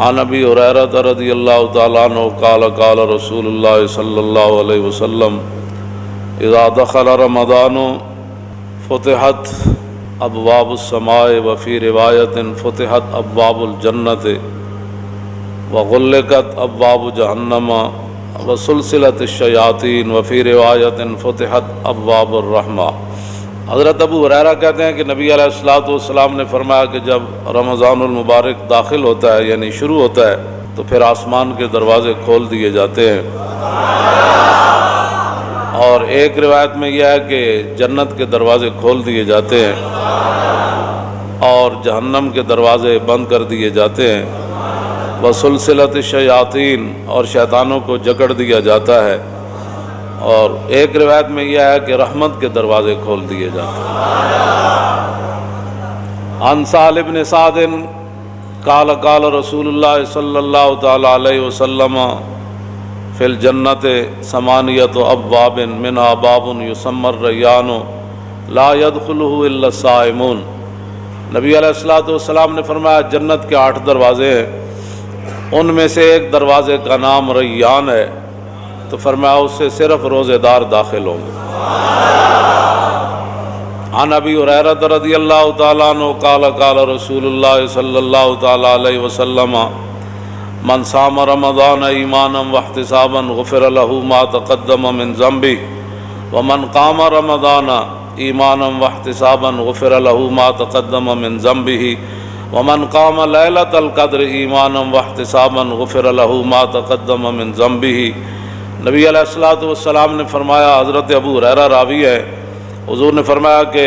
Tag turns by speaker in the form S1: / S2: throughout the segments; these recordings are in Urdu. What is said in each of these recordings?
S1: عن ابی ہریرہ رضی اللہ تعالیٰ عنہ قال قال رسول اللہ صلی اللہ علیہ وسلم اذا دخل رمضان فتحت ابواب السماء وفی روایت فتحت ابواب الجنت وغلقت ابواب جہنم وسلسلت الشیاطین وفی روایت فتحت ابواب الرحمہ۔ حضرت ابو ہریرہ کہتے ہیں کہ نبی علیہ الصلوۃ والسلام نے فرمایا کہ جب رمضان المبارک داخل ہوتا ہے یعنی شروع ہوتا ہے تو پھر آسمان کے دروازے کھول دیے جاتے ہیں، اور ایک روایت میں یہ ہے کہ جنت کے دروازے کھول دیے جاتے ہیں اور جہنم کے دروازے بند کر دیے جاتے ہیں، وسلسلت الشیاطین اور شیطانوں کو جکڑ دیا جاتا ہے، اور ایک روایت میں یہ ہے کہ رحمت کے دروازے کھول دیے جاتے ہیں۔ عن سہل بن سعد قال قال رسول اللہ صلی اللہ تعالی علیہ وسلم فی الجنت ثمانیۃ ابواب منہا باب یسمى الریان لا يدخلہ الا الصائمون۔ نبی علیہ الصلوۃ والسلام نے فرمایا جنت کے 8 دروازے ہیں، ان میں سے ایک دروازے کا نام ریان ہے، تو فرمایا اس سے صرف روزے دار داخل ہوں گے۔ عن ابی ہریرہ رضی اللہ تعالیٰ عنہ قال قال رسول اللہ صلی اللہ تعالیٰ علیہ وسلم من صام رمضان ایمانا واحتسابا غفر له ما تقدم من ذنبه ومن قام رمضان ایمانا واحتسابا غفر له ما تقدم من ذنبه ومن قام لیلۃ القدر ایمانا واحتسابا غفر له ما تقدم من ذنبه۔ نبی علیہ الصلوۃ والسلام نے فرمایا، حضرت ابو ہریرہ راوی ہے، حضور نے فرمایا کہ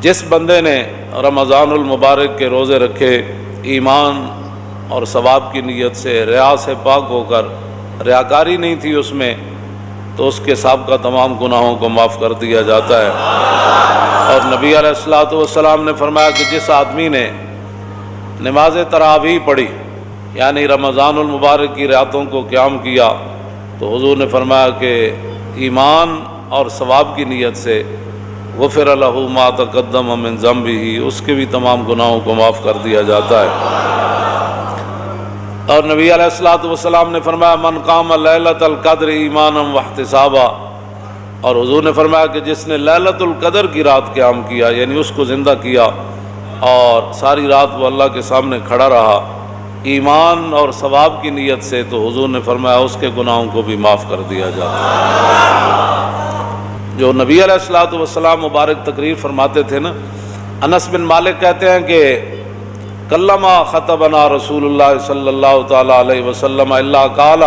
S1: جس بندے نے رمضان المبارک کے روزے رکھے ایمان اور ثواب کی نیت سے، ریا سے پاک ہو کر، ریاکاری نہیں تھی اس میں، تو اس کے سابقہ تمام گناہوں کو معاف کر دیا جاتا ہے۔ اور نبی علیہ الصلوۃ والسلام نے فرمایا کہ جس آدمی نے نماز تراویح پڑھی یعنی رمضان المبارک کی راتوں کو قیام کیا، تو حضور نے فرمایا کہ ایمان اور ثواب کی نیت سے غفر له ما تقدم من ذنبه، اس کے بھی تمام گناہوں کو معاف کر دیا جاتا ہے۔ اور نبی علیہ الصلوۃ والسلام نے فرمایا من قام لیلۃ القدر ایمانا واحتسابا، اور حضور نے فرمایا کہ جس نے لیلۃ القدر کی رات قیام کیا یعنی اس کو زندہ کیا اور ساری رات وہ اللہ کے سامنے کھڑا رہا ایمان اور ثواب کی نیت سے، تو حضور نے فرمایا اس کے گناہوں کو بھی معاف کر دیا جاتا ہے۔ جو نبی علیہ الصلوۃ والسلام مبارک تقریر فرماتے تھے نا، انس بن مالک کہتے ہیں کہ کلما خطبنا رسول اللہ صلی اللہ تعالی علیہ وسلم الا قال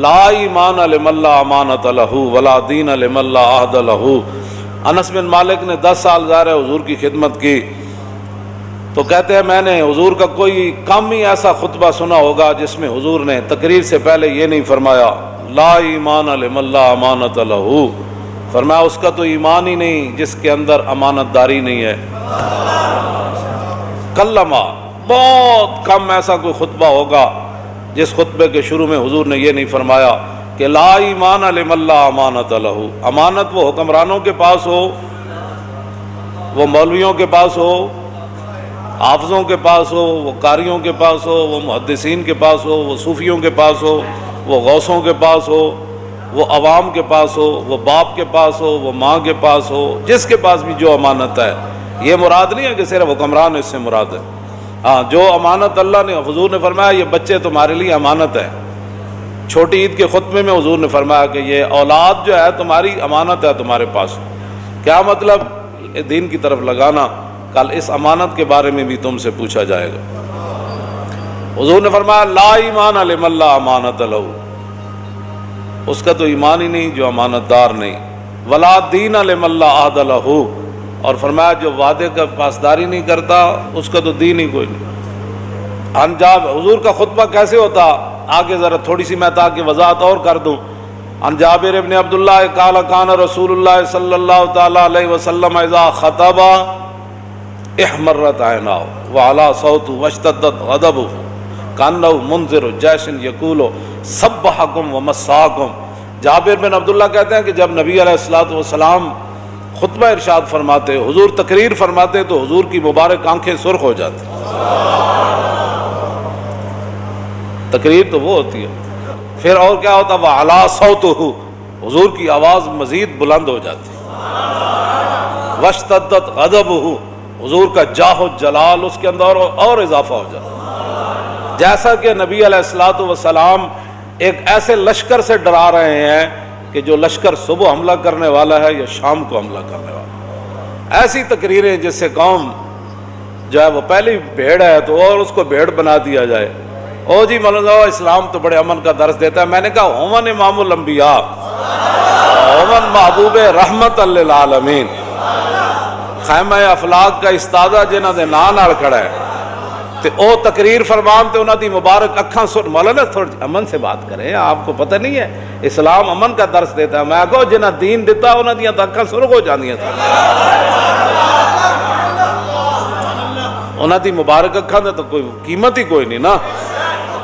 S1: لا ایمان لمن لا امانۃ له ولا دین لمن لا عہد له۔ انس بن مالک نے 10 سال ظاہر ہے حضور کی خدمت کی، تو کہتے ہیں میں نے حضور کا کوئی کم ہی ایسا خطبہ سنا ہوگا جس میں حضور نے تقریر سے پہلے یہ نہیں فرمایا لا ایمان لمن لا امانۃ له، فرمایا اس کا تو ایمان ہی نہیں جس کے اندر امانت داری نہیں ہے۔ کلمہ بہت کم ایسا کوئی خطبہ ہوگا جس خطبے کے شروع میں حضور نے یہ نہیں فرمایا کہ لا ایمان لمن لا امانۃ له، امانت وہ حکمرانوں کے پاس ہو، وہ مولویوں کے پاس ہو، حافظوں کے پاس ہو، وہ قاریوں کے پاس ہو، وہ محدثین کے پاس ہو، وہ صوفیوں کے پاس ہو، وہ غوثوں کے پاس ہو، وہ عوام کے پاس ہو، وہ باپ کے پاس ہو، وہ ماں کے پاس ہو، جس کے پاس بھی جو امانت ہے، یہ مراد نہیں ہے کہ صرف حکمران اس سے مراد ہے۔ ہاں، جو امانت اللہ نے، حضور نے فرمایا یہ بچے تمہارے لیے امانت ہے۔ چھوٹی عید کے خطبے میں حضور نے فرمایا کہ یہ اولاد جو ہے تمہاری امانت ہے تمہارے پاس۔ کیا مطلب؟ دین کی طرف لگانا، کل اس امانت کے بارے میں بھی تم سے پوچھا جائے گا۔ حضور نے فرمایا لا ایمان لمن لا امانۃ له، اس کا تو ایمان ہی نہیں جو امانت دار نہیں، ولا دین لمن لا عہد له، اور فرمایا جو وعدے کا پاسداری نہیں کرتا اس کا تو دین ہی کوئی نہیں۔ انجاب حضور کا خطبہ کیسے ہوتا، آگے ذرا تھوڑی سی میں تاکہ وضاحت اور کر دوں۔ عن جابر ابن عبداللہ قال کان رسول اللہ صلی اللہ تعالی علیہ وسلم اذا خطب احمرت عیناہ وعلا صوت واشتدت غضبہ کانہ منذر جیش یقول سبحکم ومساکم۔ جابر بن عبداللہ کہتے ہیں کہ جب نبی علیہ الصلوۃ والسلام خطبہ ارشاد فرماتے، حضور تقریر فرماتے، تو حضور کی مبارک آنکھیں سرخ ہو جاتی، تقریر تو وہ ہوتی ہے. پھر اور کیا ہوتا؟ وَعَلَىٰ صَوْتُهُ، حضور کی آواز مزید بلند ہو جاتی. وَاشْتَدَّتْ غَضَبُهُ، حضور کا جاہ و جلال اس کے اندر اور اضافہ ہو جاتا. جیسا کہ نبی علیہ الصلوۃ والسلام ایک ایسے لشکر سے ڈرا رہے ہیں کہ جو لشکر صبح حملہ کرنے والا ہے یا شام کو حملہ کرنے والا. ایسی تقریریں جس سے قوم جو ہے وہ پہلی بھیڑ ہے تو اور اس کو بھیڑ بنا دیا جائے. او جی مولانا اسلام تو بڑے امن کا درس دیتا ہے. میں نے کہا ہومن امام الانبیاء، ہومن محبوب رحمت للعالمین، خیمہ افلاق کا استادہ جنہاں دے نام نال کھڑا ہے تے او تقریر فرمان تے انہاں دی مبارک اکھاں سن. مولانا تھوڑی امن سے بات کریں، آپ کو پتہ نہیں ہے اسلام امن کا درس دیتا ہے. میں کہو جنہاں دین دیتا انہاں دیاں تو اکھاں سرخ ہو جاندیاں تھا. انہاں دی مبارک اکھاں دے تو کوئی قیمت ہی کوئی نہیں نا.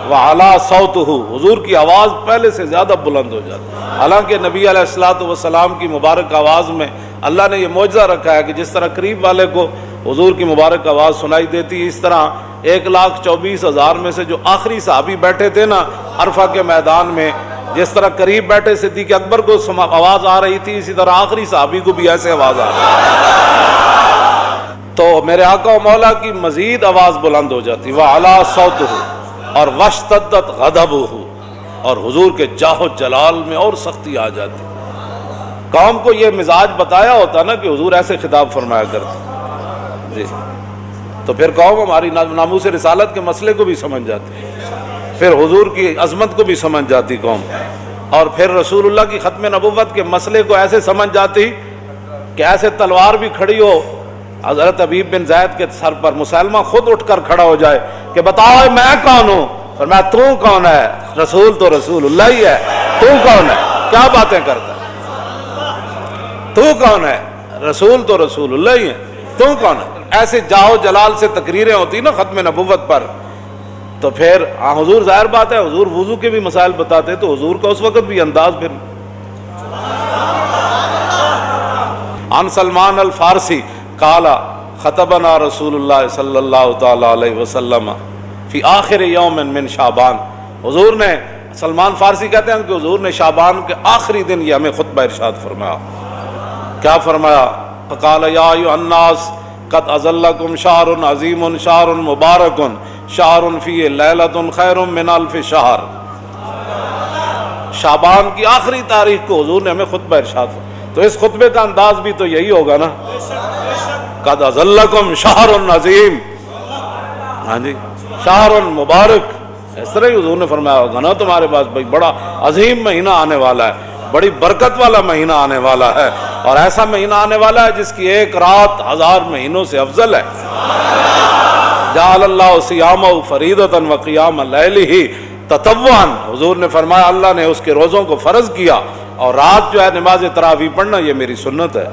S1: وَعَلَىٰ صَوْتُهُ، حضور کی آواز پہلے سے زیادہ بلند ہو جاتی. حالانکہ نبی علیہ الصلوۃ والسلام کی مبارک آواز میں اللہ نے یہ معجزہ رکھا ہے کہ جس طرح قریب والے کو حضور کی مبارک آواز سنائی دیتی، اس طرح 1,24,000 میں سے جو آخری صحابی بیٹھے تھے نا عرفہ کے میدان میں، جس طرح قریب بیٹھے صدیق اکبر کو آواز آ رہی تھی، اسی طرح آخری صحابی کو بھی ایسے آواز آ رہی تھی. تو میرے آقا و مولا کی مزید آواز بلند ہو جاتی. وَعَلَىٰ صَوْتُهُ، اور وَاشْتَدَّتْ غَضَبُهُ، اور حضور کے جاہ و جلال میں اور سختی آ جاتی. قوم کو یہ مزاج بتایا ہوتا نا کہ حضور ایسے خطاب فرمایا کرتے جی، تو پھر قوم ہماری ناموس رسالت کے مسئلے کو بھی سمجھ جاتی، پھر حضور کی عظمت کو بھی سمجھ جاتی قوم، اور پھر رسول اللہ کی ختم نبوت کے مسئلے کو ایسے سمجھ جاتی کہ ایسے تلوار بھی کھڑی ہو حضرت حبیب بن زید کے سر پر، مسلمہ خود اٹھ کر کھڑا ہو جائے کہ بتاؤ میں کون ہوں. فرمایا تو کون ہے؟ رسول تو رسول اللہ ہی ہے. تو کون ہے؟ کیا باتیں کرتا ہے؟ تو کون ہے؟ رسول تو رسول اللہ ہی ہے. تو کون ہے؟ ایسے جاؤ جلال سے تقریریں ہوتی نا ختم نبوت پر. تو پھر حضور ظاہر بات ہے حضور وضو کے بھی مسائل بتاتے تو حضور کا اس وقت بھی انداز پھر. عن سلمان الفارسی قال خطبنا رسول اللہ صلی اللہ تعالی علیہ وسلم فی آخر یوم من شعبان. حضور نے، سلمان فارسی کہتے ہیں کہ حضور نے شعبان کے آخری دن یہ ہمیں خطبہ ارشاد فرمایا. کیا فرمایا؟ فقال یا ایھا الناس قد اظلکم شہر عظیم شہر مبارک شہر فیہ لیلۃ خیر من الف شہر. شعبان کی آخری تاریخ کو حضور نے ہمیں خطبہ ارشاد فرمایا. تو اس خطبے کا انداز بھی تو یہی ہوگا نا، قد اظلکم شہر عظیم، ہاں جی شہر مبارک. اس طرح ہی حضور نے فرمایا ہوگا نا تمہارے پاس بھائی بڑا عظیم مہینہ آنے والا ہے، بڑی برکت والا مہینہ آنے والا ہے، اور ایسا مہینہ آنے والا ہے جس کی ایک رات 1000 مہینوں سے افضل ہے. جعل اللہ صیامہ فریضۃ وقیام لیلہ تطوعا. حضور نے فرمایا اللہ نے اس کے روزوں کو فرض کیا اور رات جو ہے نماز تراویح پڑھنا یہ میری سنت ہے.